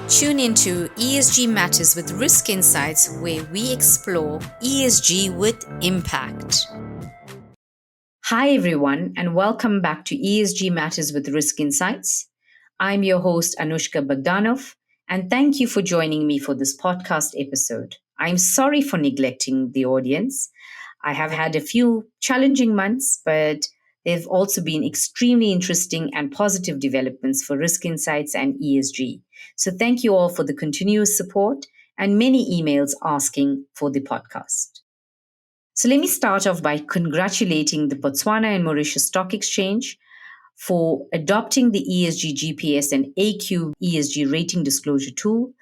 Tune into ESG Matters with Risk Insights, where we explore ESG with impact. Hi, everyone, and welcome back to ESG Matters with Risk Insights. I'm your host, Anushka Bogdanov, and thank you for joining me for this podcast episode. I'm sorry for neglecting the audience. I have had a few challenging months, but there have also been extremely interesting and positive developments for Risk Insights and ESG. So thank you all for the continuous support and many emails asking for the podcast. So let me start off by congratulating the Botswana and Mauritius Stock Exchange for adopting the ESG GPS and AQ ESG rating disclosure tool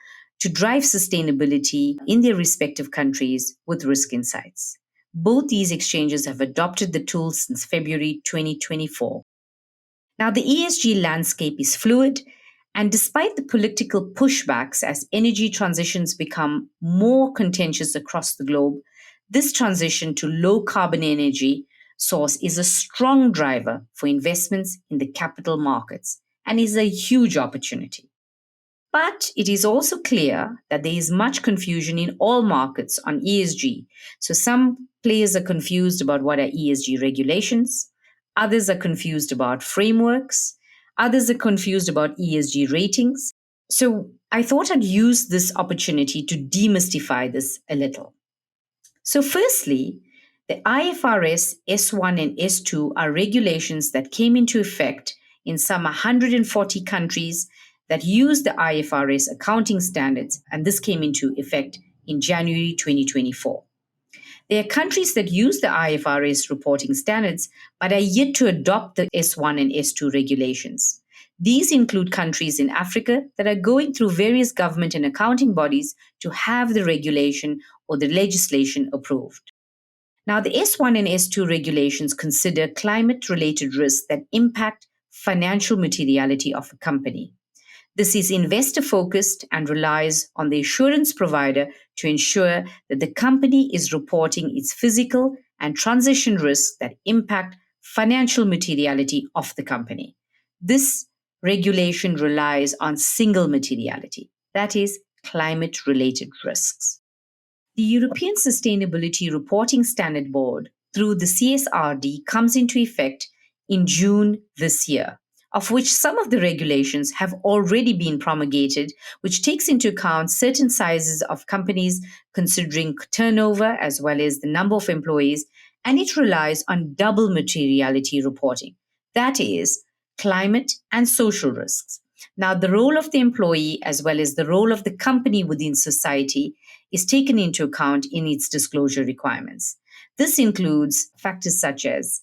to drive sustainability in their respective countries with Risk Insights. Both these exchanges have adopted the tool since February 2024. Now, the ESG landscape is fluid, and despite the political pushbacks as energy transitions become more contentious across the globe, this transition to low carbon energy source is a strong driver for investments in the capital markets and is a huge opportunity. But it is also clear that there is much confusion in all markets on ESG. So some players are confused about what are ESG regulations, others are confused about frameworks, others are confused about ESG ratings. So I thought I'd use this opportunity to demystify this a little. So firstly, the IFRS S1 and S2 are regulations that came into effect in some 140 countries that use the IFRS accounting standards, and this came into effect in January 2024. There are countries that use the IFRS reporting standards but are yet to adopt the S1 and S2 regulations. These include countries in Africa that are going through various government and accounting bodies to have the regulation or the legislation approved. Now, the S1 and S2 regulations consider climate-related risks that impact financial materiality of a company. This is investor focused and relies on the assurance provider to ensure that the company is reporting its physical and transition risks that impact financial materiality of the company. This regulation relies on single materiality, that is, climate related risks. The European Sustainability Reporting Standard Board, through the CSRD, comes into effect in June this year, of which some of the regulations have already been promulgated, which takes into account certain sizes of companies considering turnover as well as the number of employees, and it relies on double materiality reporting, that is, climate and social risks. Now, the role of the employee as well as the role of the company within society is taken into account in its disclosure requirements. This includes factors such as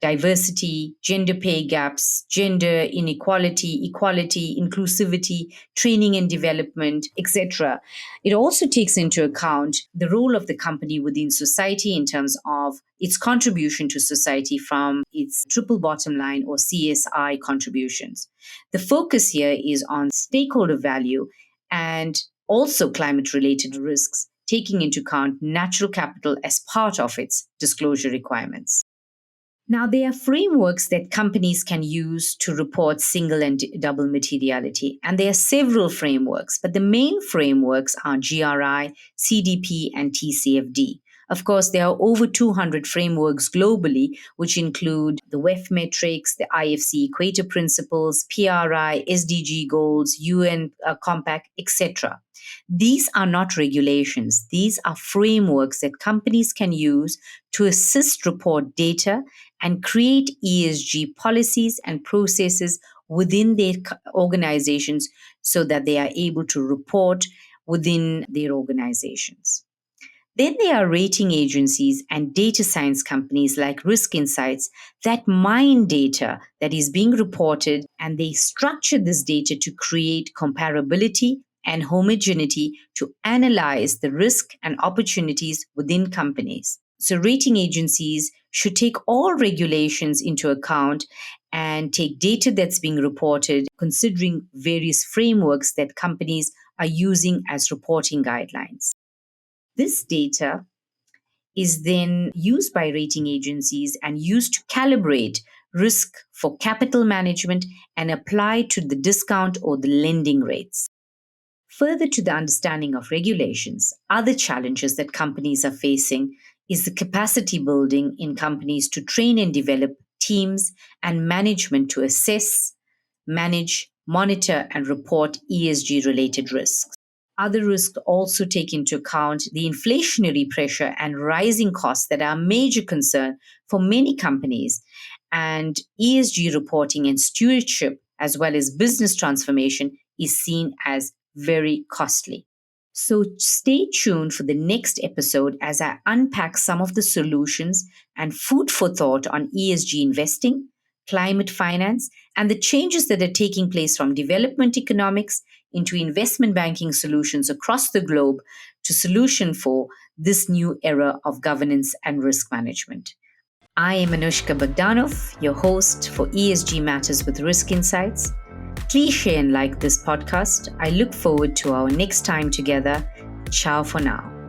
diversity, gender pay gaps, gender inequality, equality, inclusivity, training and development, etc. It also takes into account the role of the company within society in terms of its contribution to society from its triple bottom line or CSI contributions. The focus here is on stakeholder value and also climate related risks, taking into account natural capital as part of its disclosure requirements. Now, there are frameworks that companies can use to report single and double materiality, and there are several frameworks, but the main frameworks are GRI, CDP, and TCFD. Of course, there are over 200 frameworks globally, which include the WEF metrics, the IFC Equator Principles, PRI, SDG goals, UN Compact, etc. These are not regulations. These are frameworks that companies can use to assist report data and create ESG policies and processes within their organizations so that they are able to report within their organizations. Then there are rating agencies and data science companies like Risk Insights that mine data that is being reported, and they structure this data to create comparability and homogeneity to analyze the risk and opportunities within companies. So rating agencies should take all regulations into account and take data that's being reported, considering various frameworks that companies are using as reporting guidelines. This data is then used by rating agencies and used to calibrate risk for capital management and apply to the discount or the lending rates. further to the understanding of regulations, other challenges that companies are facing is the capacity building in companies to train and develop teams and management to assess, manage, monitor, and report ESG related risks. Other risks also take into account the inflationary pressure and rising costs that are a major concern for many companies, and ESG reporting and stewardship, as well as business transformation, is seen as very costly. So stay tuned for the next episode as I unpack some of the solutions and food for thought on ESG investing, climate finance, and the changes that are taking place from development economics into investment banking solutions across the globe to solution for this new era of governance and risk management. I am Anushka Bogdanov, your host for ESG Matters with Risk Insights. Please share and like this podcast. I look forward to our next time together. Ciao for now.